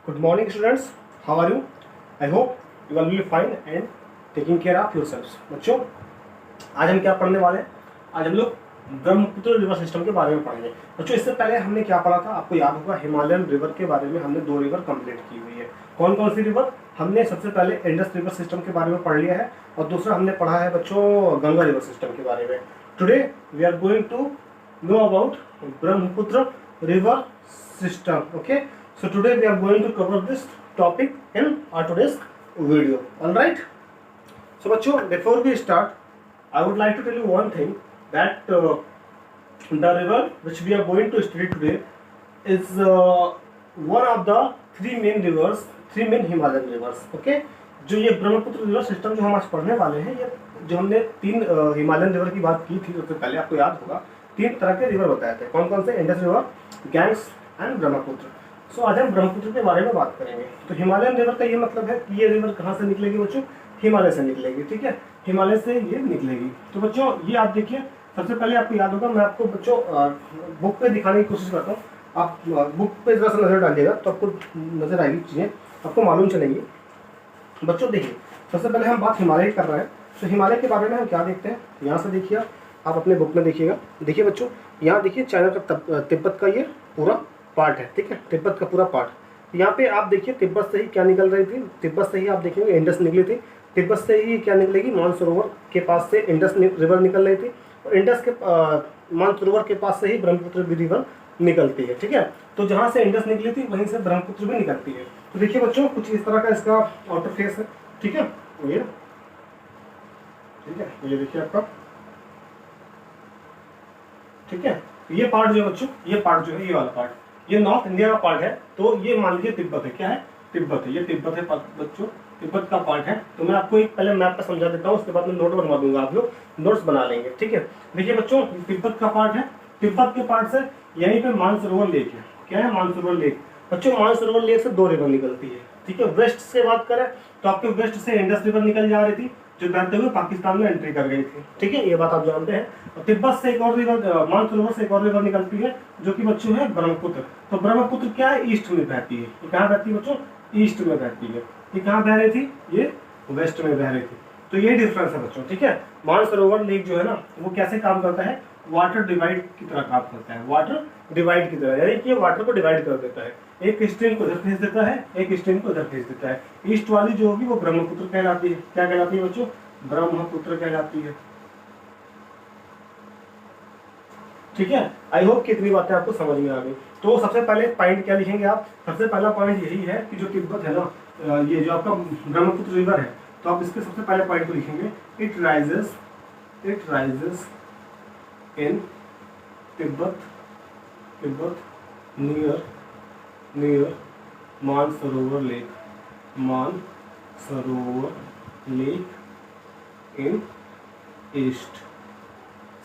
Good morning, students. How are you? I hope you are really fine and taking care of yourselves. बच्चों, आज हम क्या पढ़ने वाले हैं? आज हम लोग ब्रह्मपुत्र रिवर सिस्टम के बारे में पढ़ेंगे। बच्चों, इससे पहले हमने क्या पढ़ा था? आपको याद होगा, हिमालयन रिवर के बारे में हमने 2 रिवर कंप्लीट की हुई है। कौन कौन सी रिवर? हमने सबसे पहले इंडस रिवर सिस्टम के बारे में पढ़ लिया है और दूसरा हमने पढ़ा है बच्चों गंगा रिवर सिस्टम के बारे में। Today we are going to know about Brahmaputra river system. Okay, so today we are going to cover this topic in our today's video. All right, so bachcho, before we start I would like to tell you one thing, that the river which we are going to study today is one of the three main rivers, three main Himalayan rivers. Okay, जो ये Brahmaputra river system जो हम आज पढ़ने वाले हैं, ये जो हमने 3 हिमालयन रिवर की बात की थी सबसे पहले, आपको याद होगा 3 तरह के रिवर बताए थे। कौन कौन से? Indus river, Ganges and Brahmaputra. So आज हम ब्रह्मपुत्र के बारे में बात करेंगे। तो हिमालयन रिवर का ये मतलब है कि ये रिवर कहाँ से निकलेगी बच्चों? हिमालय से निकलेगी। ठीक है, हिमालय से ये निकलेगी। तो बच्चों ये आप देखिए, सबसे पहले आपको याद होगा, मैं आपको बच्चों बुक पे दिखाने की कोशिश करता हूँ। आप बुक पे जरा सा नज़र डालिएगा तो आपको नज़र आएगी चीज़ें, आपको मालूम चलेंगी। बच्चों देखिए, सबसे पहले हम बात हिमालय की कर रहे हैं। तो हिमालय के बारे में हम क्या देखते हैं, यहाँ से देखिए, आप अपने बुक में देखिएगा। देखिए बच्चों, यहाँ देखिए चाइना का तिब्बत का ये पूरा पार्ट है। ठीक है, तिब्बत का पूरा पार्ट। यहाँ पे आप देखिए, तिब्बत से ही क्या निकल रही थी? तिब्बत से ही आप देखेंगे इंडस निकली थी। तिब्बत से ही क्या निकलेगी? मानसरोवर के पास से इंडस रिवर निकल रही थी और इंडस के मानसरोवर के पास से ही ब्रह्मपुत्र भी रिवर निकलती है। ठीक है, तो जहाँ से इंडस निकली थी वहीं से ब्रह्मपुत्र भी निकलती है। तो देखिए बच्चों, कुछ इस तरह का इसका आउटर फेस है। ठीक है, ये ठीक है, ये देखिए आपका। ठीक है, ये पार्ट जो है बच्चों, ये पार्ट जो है, ये वाला पार्ट, ये नॉर्थ इंडिया का पार्ट है। तो ये मान लीजिए तिब्बत है। क्या है? तिब्बत है। ये तिब्बत है बच्चों, तिब्बत का पार्ट है। तो मैं आपको एक पहले मैप पर समझा देता हूँ, उसके बाद में नोट बनवा दूंगा, आप लोग नोट्स बना लेंगे। ठीक है, देखिए बच्चों, तिब्बत का पार्ट है। तिब्बत के पार्ट से यहीं पे मानसरोवर लेक है। क्या है? मानसरोवर लेक। बच्चों, मानसरोवर लेक से 2 रिवर निकलती है। ठीक है, वेस्ट से बात करें तो आपके वेस्ट से इंडस रिवर निकल जा रही थी, जो बहते हुए पाकिस्तान में एंट्री कर गई थी। ठीक है, ये बात आप जानते हैं। और तिब्बत से एक और रिवर, मानसरोवर से एक और रिवर निकलती है, जो कि बच्चों है ब्रह्मपुत्र। तो ब्रह्मपुत्र क्या है? ईस्ट में बहती है। ये कहाँ बहती है बच्चों? ईस्ट में बहती है। ये कहाँ बह रही थी? ये वेस्ट में बह रही थी। तो ये डिफरेंस है बच्चों। ठीक है, मानसरोवर लेक जो है ना, वो कैसे काम करता है? वाटर डिवाइड की तरह काम करता है। वाटर डिवाइड की तरह, यानी कि ये वाटर को डिवाइड कर देता है। एक स्ट्रीम को इधर खींच देता है, एक स्ट्रीम को इधर खींच देता है। ईस्ट वाली जो होगी वो ब्रह्मपुत्र कहलाती है। क्या कहलाती है बच्चों? ब्रह्मपुत्र कहलाती है। ठीक है, आई होप कि इतनी बातें आपको समझ में आ गई। तो सबसे पहले पॉइंट क्या लिखेंगे आप? सबसे पहला पॉइंट यही है कि जो तिब्बत है ना, ये जो आपका ब्रह्मपुत्र रिवर है, तो आप इसके सबसे पहले पॉइंट को लिखेंगे, it rises in Tibet near Mansarovar lake in east.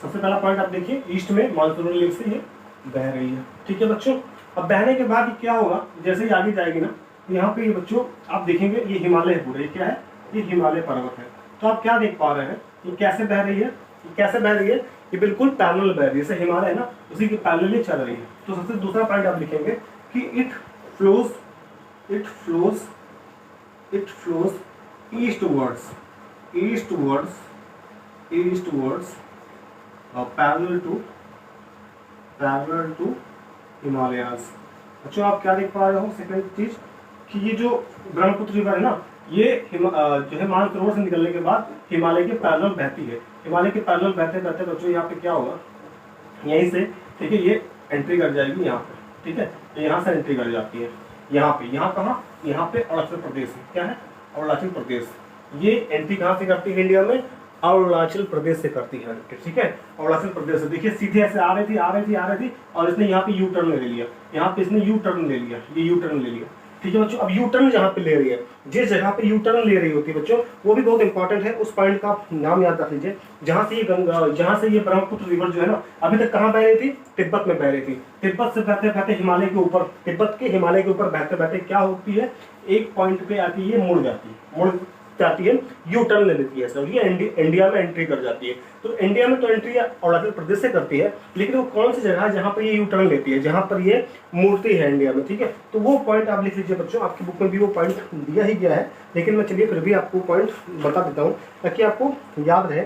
सबसे पहला पॉइंट आप देखिए, ईस्ट में मानसरोवर लेक से ये बह रही है। ठीक है बच्चों, अब बहने के बाद क्या होगा? जैसे ही आगे जाएगी ना, तो यहाँ पे ये बच्चों आप देखेंगे, ये हिमालय है पूरा। ये क्या है? ये हिमालय पर्वत है। तो आप क्या देख पा रहे हैं? ये कैसे बह रही है? ये कैसे बह रही है? ये बिल्कुल पैरेलल बह रही है। जैसे हिमालय है ना, उसी के पैरेलल ही चल रही है। तो सबसे दूसरा पॉइंट आप लिखेंगे कि it flows eastwards parallel to Himalayas. अच्छा, आप क्या देख पा रहे हो? सेकंड चीज कि ये जो ब्रह्मपुत्र रिवर है ना, ये जो है मानसरोवर से निकलने के बाद हिमालय के पैरेलल बहती है। हिमालय के पैरेलल बहते बहते बच्चों यहाँ पे क्या होगा? यहीं से ठीक है, ये एंट्री कर जाएगी यहाँ पे। ठीक है, यहाँ से एंट्री कर जाती है यहाँ पे। यहाँ कहाँ? यहाँ पे अरुणाचल प्रदेश है। क्या है? अरुणाचल प्रदेश। ये एंट्री कहाँ से करती है इंडिया में? अरुणाचल प्रदेश से करती है। ठीक है, अरुणाचल प्रदेश से। देखिए सीधे ऐसे आ रही थी और इसने यहाँ पे यू टर्न ले लिया। यहाँ पे इसने यू टर्न ले लिया, ये यू टर्न ले लिया। ठीक है बच्चों, अब यू टर्न जहाँ पे ले रही है, जिस जगह पे यू टर्न ले रही होती है बच्चों, वो भी बहुत इंपॉर्टेंट है। उस पॉइंट का नाम याद रख लीजिए। जहाँ से ये ब्रह्मपुत्र रिवर जो है ना, अभी तक कहाँ बह रही थी? तिब्बत में बह रही थी। तिब्बत से बहते बहते हिमालय के ऊपर, तिब्बत के हिमालय के ऊपर बहते बहते क्या होती है? एक पॉइंट पे आती है, मुड़ जाती है। जाती है, यू टर्न ले लेती है सर, ये इंडिया में एंट्री कर जाती है। तो इंडिया में तो एंट्री अरुणाचल प्रदेश से करती है, लेकिन वो कौन सी जगह है जहाँ पर ये यू टर्न लेती है, जहाँ पर ये मूर्ति है इंडिया में, ठीक है। तो वो पॉइंट आप लिख लीजिए बच्चों, आपकी बुक में भी वो पॉइंट दिया ही गया है, लेकिन मैं चलिए फिर भी आपको पॉइंट बता देता हूँ ताकि आपको याद रहे,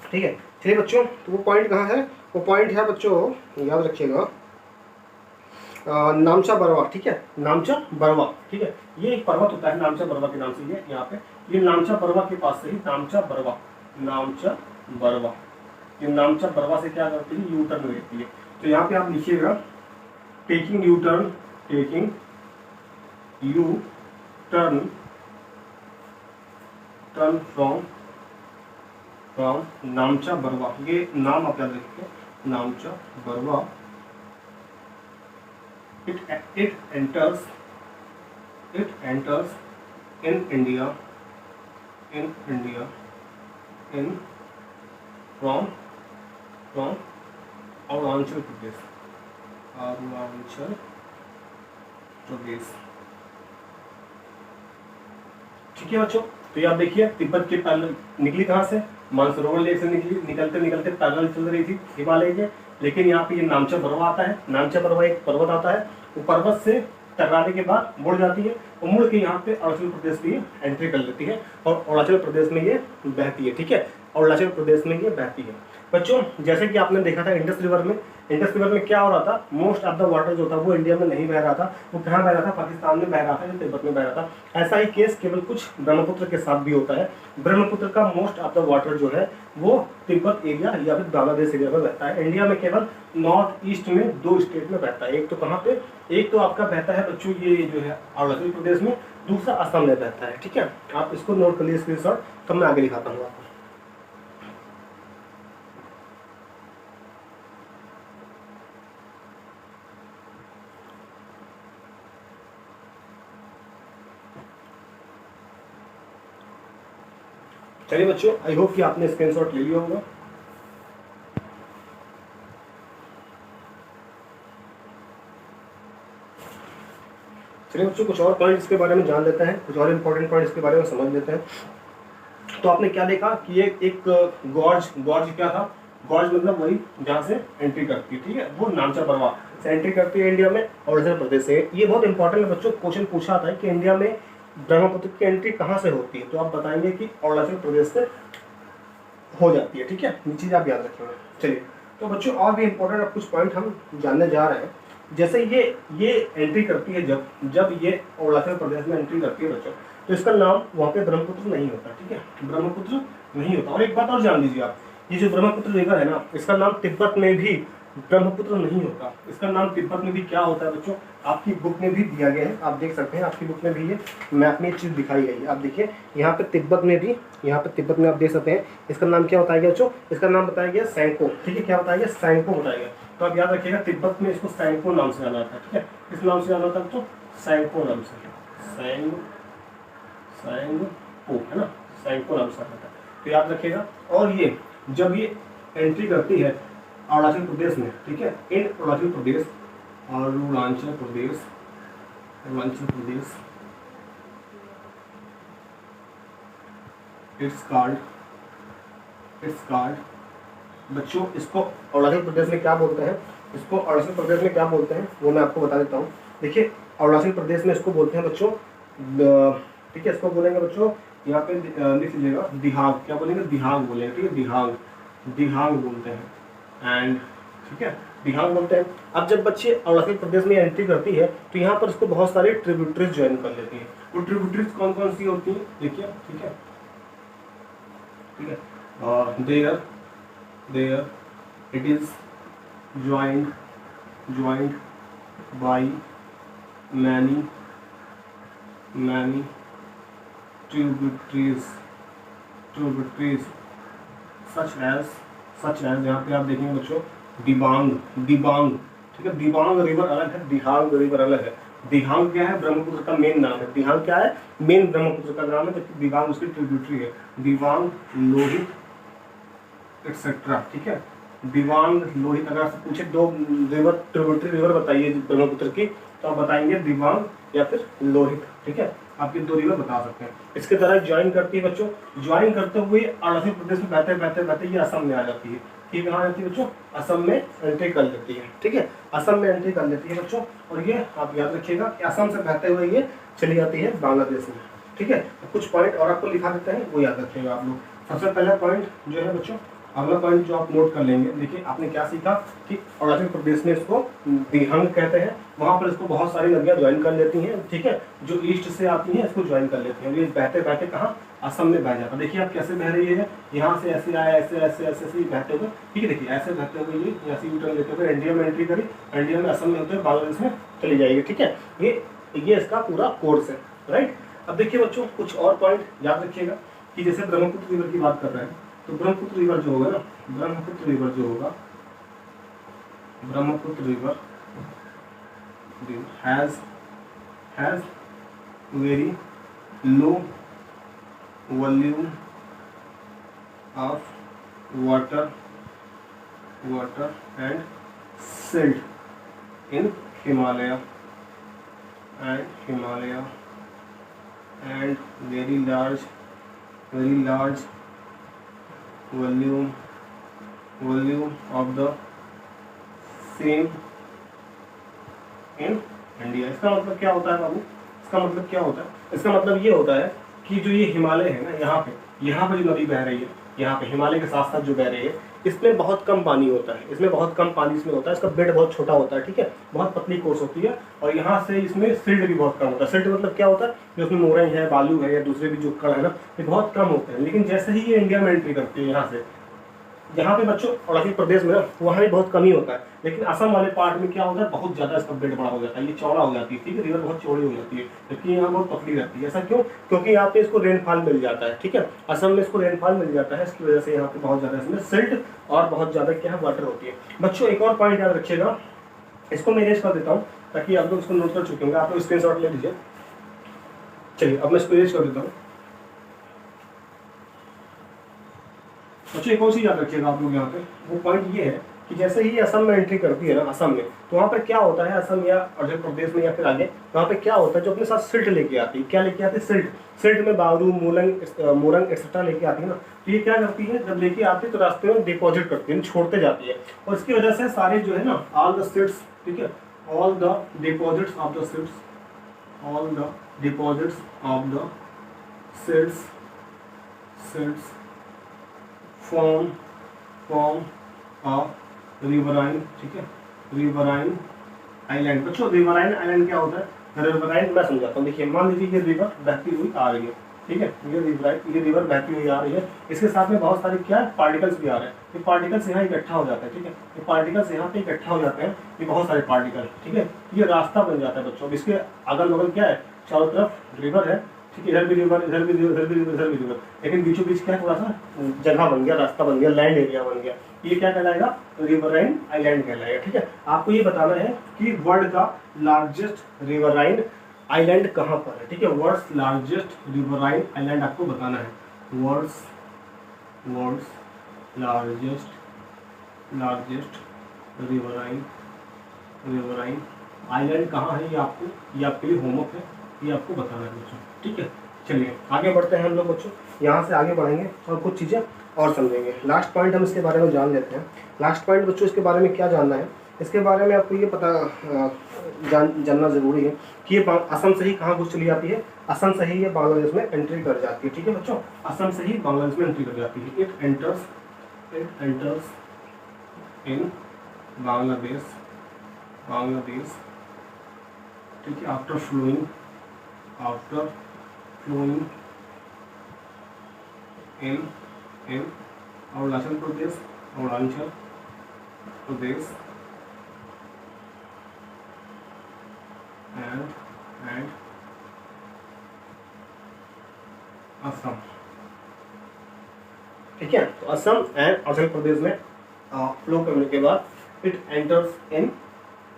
ठीक है। चलिए बच्चों, तो वो पॉइंट कहाँ है, वो पॉइंट है बच्चों, याद रखिएगा, नामचा बरवा, ठीक है, नामचा बरवा, ठीक है। ये एक पर्वत होता है नामचा बरवा के नाम से, ये यहाँ पे ये नामचा बरवा के पास से ही नामचा बरवा, नामचा बरवा, ये नामचा बरवा से क्या करती है, यू टर्न लेती है। तो यहाँ पे आप लिखिएगा taking U turn, taking U turn, turn from नामचा Barwa, ये नाम आप याद रखिए, नामचा Barwa. It enters in India from Arunachal Pradesh, Arunachal Pradesh, ठीक है बच्चों। तो ये आप देखिए तिब्बत के पैदल निकली कहाँ से, मानसरोवर लेक से निकली, निकलते निकलते पैदल चल रही थी हिमालय के, लेकिन यहाँ पे ये नामचा बरवा आता है, नामचा बरवा एक पर्वत आता है, वो पर्वत से टकराने के बाद मुड़ जाती है, और मुड़ के यहाँ पे अरुणाचल प्रदेश की एंट्री कर लेती है, और अरुणाचल प्रदेश में ये बहती है, ठीक है, अरुणाचल प्रदेश में ये बहती है। बच्चों जैसे कि आपने देखा था इंडस रिवर में क्या हो रहा था, मोस्ट ऑफ द वाटर जो था वो इंडिया में नहीं बह रहा था, वो कहाँ बह रहा था, पाकिस्तान में बह रहा था, तिब्बत में बह रहा था। ऐसा ही केस केवल कुछ ब्रह्मपुत्र के साथ भी होता है। ब्रह्मपुत्र का मोस्ट ऑफ द वाटर जो है वो तिब्बत एरिया या फिर बांग्लादेश एरिया में बहता है। इंडिया में केवल नॉर्थ ईस्ट में 2 स्टेट में बहता है, एक तो कहाँ पे, एक तो आपका बहता है बच्चों ये जो है अरुणाचल प्रदेश में, दूसरा असम में बहता है, ठीक है। आप इसको नोट कर लिए स्क्रीनशॉट, तब मैं आगे दिखाता हूँ आपको। चलिए बच्चों, आई होप कि आपने स्क्रीनशॉट ले लिया होगा। चलिए बच्चों, कुछ और पॉइंट्स के बारे में जान लेते हैं, कुछ और इंपॉर्टेंट पॉइंट्स के बारे में समझ लेते हैं। तो आपने क्या देखा कि ये एक गॉर्ज क्या था, गॉर्ज मतलब वही जहाँ से एंट्री करती है, ठीक है, वो नामचा बरवा से एंट्री करती है इंडिया में, अरुणाचल प्रदेश से। ये बहुत इंपॉर्टेंट है बच्चों, क्वेश्चन पूछा था कि इंडिया में ब्रह्मपुत्र की एंट्री कहाँ से होती है, तो आप बताएंगे कि अरुणाचल प्रदेश से हो जाती है, ठीक है, ये चीज़ आप याद रखेंगे। चलिए, तो बच्चों और भी इंपॉर्टेंट अब कुछ पॉइंट हम जानने जा रहे हैं। जैसे ये एंट्री करती है, जब ये अरुणाचल प्रदेश में एंट्री करती है बच्चों, तो इसका नाम वहाँ पे ब्रह्मपुत्र नहीं होता, ठीक है, ब्रह्मपुत्र नहीं होता। और एक बात और जान लीजिए आप, ये जो ब्रह्मपुत्र रिवर है ना, इसका नाम तिब्बत में भी ब्रह्मपुत्र नहीं होता, इसका नाम तिब्बत में भी क्या होता है बच्चों, आपकी बुक में भी दिया गया है, आप देख सकते हैं, आपकी बुक में भी ये मैप में एक चीज़ दिखाई गई है। आप देखिए यहाँ पे तिब्बत में भी, यहाँ पे तिब्बत में आप देख सकते हैं, इसका नाम क्या बताया गया बच्चों, इसका नाम बताया गया सैंको, ठीक है, क्या बताया गया, सैंको बताया गया। तो आप याद रखिएगा तिब्बत में इसको सैंको नाम से जाना था, ठीक है, किस नाम से जाना था बच्चों, सैंको नाम से, सैंको है ना, सैंको नाम से जाना था, तो याद रखिएगा। और ये जब ये एंट्री करती है अरुणाचल प्रदेश में, ठीक है, इन अरुणाचल प्रदेश, अरुणाचल प्रदेश, अरुणाचल प्रदेश, इट्स कॉल्ड बच्चों, इसको अरुणाचल प्रदेश में क्या बोलते हैं, इसको अरुणाचल प्रदेश में क्या बोलते हैं वो मैं आपको बता देता हूँ। देखिए अरुणाचल प्रदेश में इसको बोलते हैं बच्चों, ठीक है, इसको बोलेंगे बच्चों, यहाँ पे लिख लीजिएगा दिहांग, क्या बोलेंगे, दिहांग बोलेंगे, ठीक है, दिहांग बोलते हैं, एंड ठीक है, दिहांग बोलते हैं। अब जब बच्चे अरुणाचल प्रदेश में एंट्री करती है तो यहाँ पर इसको बहुत सारे ट्रिब्यूटरीज ज्वाइन कर लेती है। वो ट्रिब्यूटरीज कौन कौन सी होती हैं देखिए, ठीक है, there it is joined by many tributaries such as यहाँ पे आप देखेंगे बच्चों दिबांग, ठीक है, दिबांग रिवर अलग है, दिहांग रिवर अलग है। दिहांग क्या है, ब्रह्मपुत्र का मेन नाम है, दिहांग क्या है, मेन ब्रह्मपुत्र का नाम है, जबकि दिबांग उसकी ट्रिब्यूटरी है, दिबांग, लोहित एक्सेट्रा, ठीक है, दिबांग, लोहित। अगर आपसे पूछे 2 रिवर ट्रिब्यूटरी रिवर बताइए ब्रह्मपुत्र की, तो आप बताएंगे दिबांग या फिर लोहित, ठीक है। आपके 2 रिवर बता सकते हैं। इसके तरह ज्वाइन करती है बच्चों, ज्वाइन करते हुए अरुणाचल प्रदेश में बहते बहते बहते ये असम में आ जाती है। ये कहाँ जाती है बच्चों? असम में एंट्री कर लेती है। ठीक है, असम में एंट्री कर लेती है बच्चों। और ये आप याद रखिएगा कि असम से बहते हुए ये चली जाती है बांग्लादेश में। ठीक है, कुछ पॉइंट और आपको लिखा देते हैं, वो याद रखिएगा आप लोग। सबसे पहला पॉइंट जो है बच्चों, अगला पॉइंट जो आप नोट कर लेंगे, देखिए आपने क्या सीखा कि अरुणाचल प्रदेश में इसको दिहंग कहते हैं, वहाँ पर इसको बहुत सारी नदियाँ ज्वाइन कर लेती हैं। ठीक है, जो ईस्ट से आती हैं इसको ज्वाइन कर लेती हैं। ये बहते बहते कहाँ? असम में बह जाता है। देखिए आप कैसे बह रही है, यहाँ से ऐसे आया, ऐसे ऐसे ऐसे ऐसे बहते हुए। ठीक है, देखिए ऐसे बहते हुए ये ऐसे यूटर्न लेते हुए इंडिया में एंट्री करी, इंडिया में असम में होते हुए बांग्लादेश में चली जाएगी। ठीक है, ये इसका पूरा कोर्स है। राइट, अब देखिए बच्चों कुछ और पॉइंट याद रखिएगा कि जैसे ब्रह्मपुत्र रिवर की बात कर रहे हैं, तो ब्रह्मपुत्र रिवर जो होगा ना, ब्रह्मपुत्र रिवर जो होगा, Brahmaputra river has very low volume of water and silt in Himalaya and very large volume of the same in India। इसका मतलब क्या होता है बाबू? इसका मतलब क्या होता है? इसका मतलब ये होता है कि जो ये हिमालय है ना, यहाँ पे जो नदी बह रही है, यहाँ पे हिमालय के साथ साथ जो बह रही है, इसमें बहुत कम पानी होता है, इसमें बहुत कम पानी इसमें होता है, इसका बेड बहुत छोटा होता है। ठीक है, बहुत पतली कोर्स होती है, और यहाँ से इसमें सिल्ट भी बहुत कम होता है। सिल्ट मतलब क्या होता है? जो उसमें मोरंग है, बालू है, या दूसरे भी जो कण है ना, ये बहुत कम होते हैं। लेकिन जैसे ही ये इंडिया में एंट्री करती है यहाँ से, यहाँ पे बच्चों अरुणाचल प्रदेश में वहाँ भी बहुत कमी होता है, लेकिन असम वाले पार्ट में क्या होता है? बहुत ज़्यादा इसका बेड बड़ा हो जाता है, ये चौड़ा हो जाती है। ठीक है, रिवर बहुत चौड़ी हो जाती है, जबकि यहाँ बहुत पतली रहती है। ऐसा क्यों? क्योंकि यहाँ पे इसको रेनफॉल मिल जाता है। ठीक है, असम में इसको रेनफॉल मिल जाता है, इसकी वजह से यहाँ पे बहुत ज़्यादा इसमें सिल्ट और बहुत ज़्यादा क्या है? वाटर होती है। बच्चों एक और पॉइंट याद रखिएगा, इसको मैं इरेज कर देता हूँ ताकि आप लोग इसको नोट कर चुके होंगे। आप लोग स्क्रीन शॉट ले लीजिए। चलिए अब मैं इसको इरेज कर देता हूँ। बच्चों एक और चीज़ याद रखिएगा आप लोग यहाँ पे, वो पॉइंट ये है कि जैसे ही असम में एंट्री करती है ना, असम में, तो वहाँ पर क्या होता है? असम या अरुणाचल प्रदेश में या फिर आगे वहाँ पे क्या होता है? जो अपने साथ सिल्ट लेके आती है, क्या लेके आती है? सिल्ट में बारू, मोरंग एक्सेट्रा लेके आती है ना, तो ये क्या करती है? जब लेके आती है तो रास्ते में डिपॉजिट करती है, छोड़ते जाती है, और इसकी वजह से सारे जो है ना, ऑल द सिल्ट्स, ठीक है, all the deposits of the silts form riverine. ठीक है, रिवराइन आइलैंड। बच्चों रिवराइन आइलैंड क्या होता है? रिवराइन मैं समझाता हूँ। देखिए मान लीजिए ये रिवर बहती हुई आ रही है। ठीक है, ये रिवर बहती हुई आ रही है, इसके साथ में बहुत सारे क्या पार्टिकल्स भी आ रहे हैं। ये पार्टिकल्स यहाँ इकट्ठा हो जाते हैं। ठीक है, ये पार्टिकल्स यहाँ पे इकट्ठा हो जाते हैं, ये बहुत सारे पार्टिकल। ठीक है, ये रास्ता बन जाता है बच्चों। इसके अगल बगल क्या है? चारों तरफ रिवर है। ठीक है, इधर भी रिवर, इधर भी रिवर, इधर भी रिवर, इधर भी रिवर, लेकिन बीचों बीच क्या थोड़ा सा जगह बन गया, रास्ता बन गया, लैंड एरिया बन गया। ये क्या कहलाएगा? रिवराइन आइलैंड कहलाएगा। ठीक है, आपको ये बताना है कि वर्ल्ड का लार्जेस्ट रिवराइन आइलैंड कहाँ पर है। ठीक है, वर्ल्ड्स लार्जेस्ट रिवराइन आइलैंड आपको बताना है। वर्ल्ड्स लार्जेस्ट रिवराइन आइलैंड कहाँ है, ये आपके लिए होमवर्क है, ये आपको बताना है बच्चों। ठीक है, चलिए आगे बढ़ते हैं हम लोग बच्चों। यहाँ से आगे बढ़ेंगे और कुछ चीज़ें और समझेंगे। लास्ट पॉइंट हम इसके बारे में जान लेते हैं। लास्ट पॉइंट बच्चों इसके बारे में क्या जानना है? इसके बारे में आपको ये पता जानना ज़रूरी है कि ये असम से ही कहाँ घुस चली जाती है? असम से ही ये बांग्लादेश में एंट्री कर जाती है। ठीक है बच्चों, असम से ही बांग्लादेश में एंट्री कर जाती है। It enters in Bangladesh. ठीक है, after flowing in Arunachal Pradesh and Assam. ठीक है, तो असम एंड अरुणाचल प्रदेश में फ्लो करने के बाद इट एंटर्स इन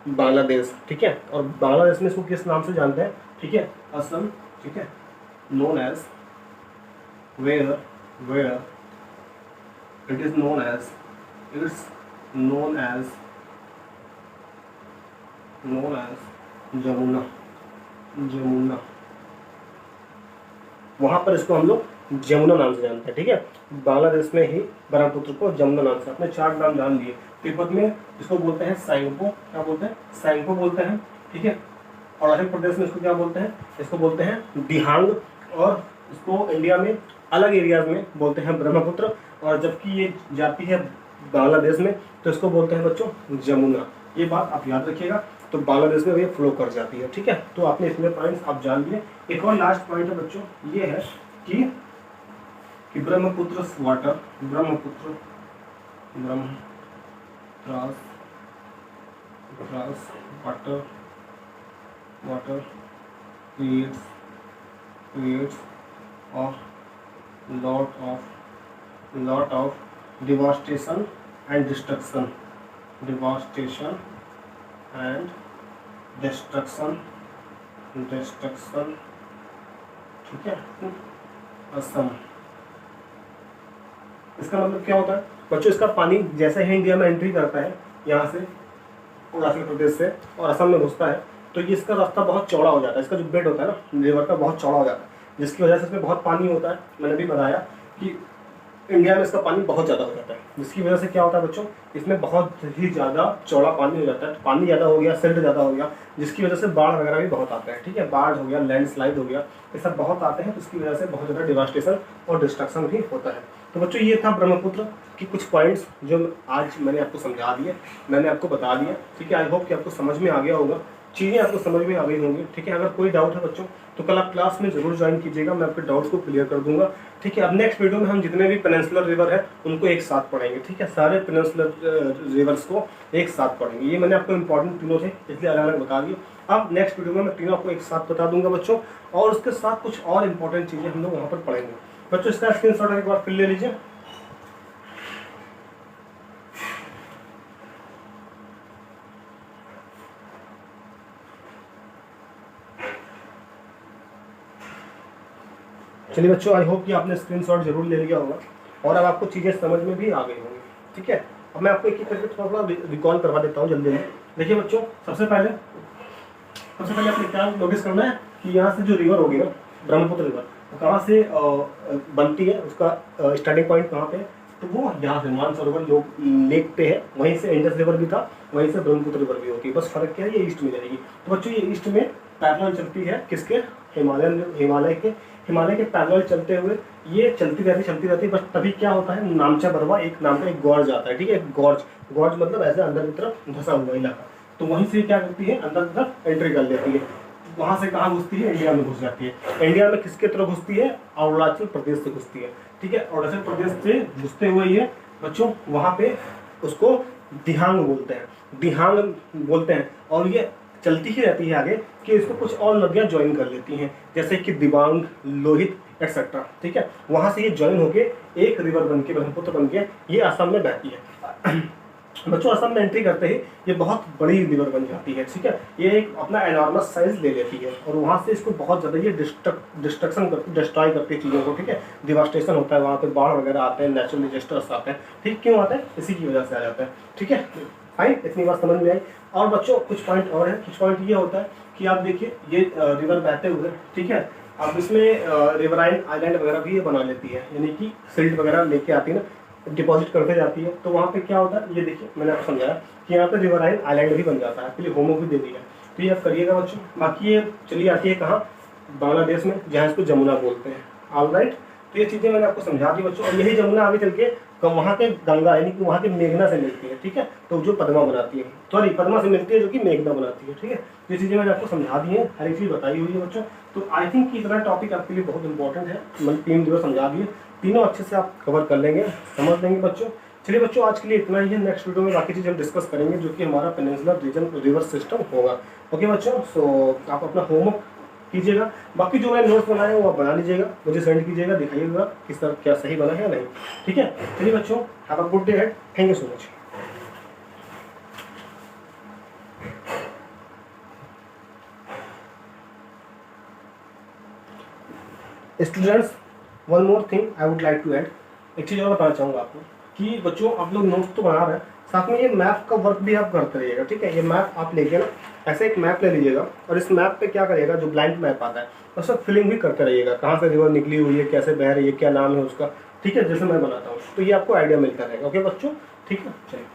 बांग्लादेश। ठीक है, और बांग्लादेश में इसको किस नाम से जानते हैं? ठीक है, असम। ठीक है, known as where it is known as Jamuna. वहाँ पर इसको हम लोग जमुना नाम से जानते हैं। ठीक है, बांग्लादेश में ही ब्रह्मपुत्र को जमुना नाम से, अपने 4 नाम जान लिए। तिब्बत में इसको बोलते हैं सैंगपो, क्या बोलते हैं, सैंगपो बोलते हैं। ठीक है, अरुणाचल प्रदेश में इसको क्या बोलते हैं, इसको बोलते हैं दिहांग, और इसको इंडिया में अलग एरियाज में बोलते हैं ब्रह्मपुत्र, और जबकि ये जाती है बांग्लादेश में तो इसको बोलते हैं बच्चों जमुना। ये बात आप याद रखिएगा। तो बांग्लादेश में ये फ्लो कर जाती है। ठीक है, तो आपने इसमें पॉइंट्स आप जान लिए। एक और लास्ट पॉइंट है बच्चों, ये है कि Brahmaputra water, Brahmaputra water creates a lot of devastation and destruction, ठीक है, असम। इसका मतलब क्या होता है बच्चों, इसका पानी जैसे ही इंडिया में एंट्री करता है यहाँ से अरुणाचल प्रदेश से और असम में घुसता है, तो ये इसका रास्ता बहुत चौड़ा हो जाता है। इसका जो बेड होता है ना रिवर का, बहुत चौड़ा हो जाता है, जिसकी वजह से इसमें बहुत पानी होता है। मैंने भी बताया कि इंडिया में इसका पानी बहुत ज़्यादा हो जाता है, जिसकी वजह से क्या होता है बच्चों, इसमें बहुत ही ज़्यादा चौड़ा पानी हो जाता है। पानी ज़्यादा हो गया, सिल्ट ज़्यादा हो गया, जिसकी वजह से बाढ़ वगैरह भी बहुत आते हैं। ठीक है, बाढ़ हो गया, लैंडस्लाइड हो गया, ये सब बहुत आते हैं, तो इसकी वजह से बहुत ज़्यादा डिवास्टेशन और डिस्ट्रक्शन भी होता है। तो बच्चों ये था ब्रह्मपुत्र की कुछ पॉइंट्स जो आज मैंने आपको समझा दिए, मैंने आपको बता दिया। ठीक है, आई होप कि आपको समझ में आ गया होगा, चीज़ें आपको समझ में आ गई होंगी। ठीक है, अगर कोई डाउट है बच्चों तो कल आप क्लास में जरूर ज्वाइन कीजिएगा, मैं आपके डाउट्स को क्लियर कर दूंगा। ठीक है, अब नेक्स्ट वीडियो में हम जितने भी पेनिनसुलर रिवर है उनको एक साथ पढ़ेंगे। ठीक है, सारे पेनिनसुलर रिवर्स को एक साथ पढ़ेंगे। ये मैंने आपको इंपॉर्टेंट तीनों थे इसलिए अलग अलग बता दिए। अब नेक्स्ट वीडियो में मैं तीनों आपको एक साथ बता दूंगा बच्चों, और उसके साथ कुछ और इंपॉर्टेंट चीज़ें हम लोग वहाँ पर पढ़ेंगे। बच्चों इसका स्क्रीनशॉट एक बार फिर ले लीजिए। चलिए बच्चों, आई होप कि आपने स्क्रीनशॉट जरूर ले लिया होगा और अब आपको चीज़ें समझ में भी आ गई होंगी। ठीक है, अब मैं आपको एक एक करके थोड़ा थोड़ा रिकॉल करवा देता हूँ जल्दी में। देखिए बच्चों, सबसे पहले आपने क्या नोटिस करना है कि यहाँ से जो रिवर होगी ना, ब्रह्मपुत्र रिवर, वो कहाँ से बनती है, उसका स्टार्टिंग पॉइंट कहाँ पे, तो वो यहाँ से मानसरोवर लेक पे है। वहीं से इंडस रिवर भी था, वहीं से ब्रह्मपुत्र रिवर भी होती है। बस फर्क क्या है, ये ईस्ट में जाएगी। तो बच्चों ये ईस्ट में पैरेलल चलती है, किसके, हिमालय के पैरेलल चलते हुए ये चलती रहती है। बस तभी क्या होता है, नामचा बरवा एक नाम का एक गॉर्ज आता है। ठीक है, गॉर्ज मतलब ऐसे अंदर की तरफ धंसा हुआ इलाका, तो वहीं से क्या करती है, अंदर की तरफ एंट्री कर लेती है। वहाँ से कहाँ घुसती है, इंडिया में घुस जाती है। इंडिया में किसके तरफ घुसती है, अरुणाचल प्रदेश से घुसती है। ठीक है, अरुणाचल प्रदेश से घुसते हुए ये बच्चों वहाँ पे उसको दिहांग बोलते हैं, और ये चलती ही रहती है आगे कि इसको कुछ और नदियाँ ज्वाइन कर लेती हैं, जैसे कि दिबांग, लोहित एक्सेट्रा। ठीक है, वहाँ से ये ज्वाइन होके एक रिवर बन के, ब्रह्मपुत्र बन के ये असम में बहती है। बच्चों असम में एंट्री करते ही ये बहुत बड़ी रिवर बन जाती है। ठीक है, ये एक अपना एनॉर्मस साइज ले लेती है, और वहाँ से इसको बहुत ज़्यादा ये डिस्ट्रॉय करती है चीज़ों को। ठीक है, डिवास्टेशन होता है, वहाँ पे बाढ़ वगैरह आते हैं, नेचुरल डिजास्टर्स आते हैं। ठीक, क्यों आते हैं, इसी की वजह से आ जाता है। ठीक है, फाइन, इतनी बात समझ में आई। और बच्चों कुछ पॉइंट और है, कुछ पॉइंट ये होता है कि आप देखिए ये रिवर बहते हुए, ठीक है, अब इसमें रिवराइन आइलैंड वगैरह भी ये बना लेती है, यानी कि सिल्ट वगैरह लेके आती है ना, डिपॉजिट करते जाती है। तो वहाँ पे क्या होता है, ये देखिए मैंने आपको समझाया कि यहाँ पे रिवराइन आइलैंड भी बन जाता है, आपके लिए होमवर्क भी दे दिया है, तो ये आप करिएगा बच्चों। बाकी ये चली आती है कहाँ, बांग्लादेश में, जहाँ इसको जमुना बोलते हैं। ऑलराइट, तो ये चीज़ें मैंने आपको समझा दी बच्चों, और यही जमुना आगे चल के वहाँ के गंगा यानी कि वहाँ के मेघना से मिलती है। ठीक है, तो जो पद्मा बनाती है, सॉरी पद्मा से मिलती है जो कि मेघना बनाती है। ठीक है, ये चीज़ें मैंने आपको समझा दी हैं, हर एक चीज़ बताई हुई है बच्चों। तो आई थिंक कि इतना टॉपिक आपके लिए बहुत इंपॉर्टेंट है, मैंने 3 दिवस समझा दिए, तीनों अच्छे से आप कवर कर लेंगे, समझ लेंगे बच्चों। चलिए बच्चों, आज के लिए इतना ही है। नेक्स्ट वीडियो में बाकी चीज़ हम डिस्कस करेंगे, जो कि हमारा पेनिनसुलर रीजन रिवर सिस्टम होगा। ओके बच्चों, सो आप अपना होमवर्क कीजिएगा, बाकी जो मैंने नोट्स बनाए हैं वो आप बना लीजिएगा, मुझे सेंड कीजिएगा, दिखाइएगा किस तरह क्या सही बना है या नहीं। ठीक है, चलिए बच्चों, have a good day head, thank you so much. Students, one more thing I would like to add, एक चीज़ और बताना चाहूँगा आपको कि बच्चों आप लोग नोट्स तो बना रहे हैं, साथ में ये मैथ का वर्क भी आप करते रहिएगा। ठीक है, ये मैथ आप लेके ना ऐसे एक मैप ले लीजिएगा और इस मैप पे क्या करिएगा, जो ब्लैंक मैप आता है उसका फिलिंग भी करते रहिएगा, कहाँ से रिवर निकली हुई है, कैसे बह रही है, क्या नाम है उसका, ठीक है, जैसे मैं बनाता हूँ, तो ये आपको आइडिया मिलता रहेगा। ओके बच्चों, ठीक है, चलिए।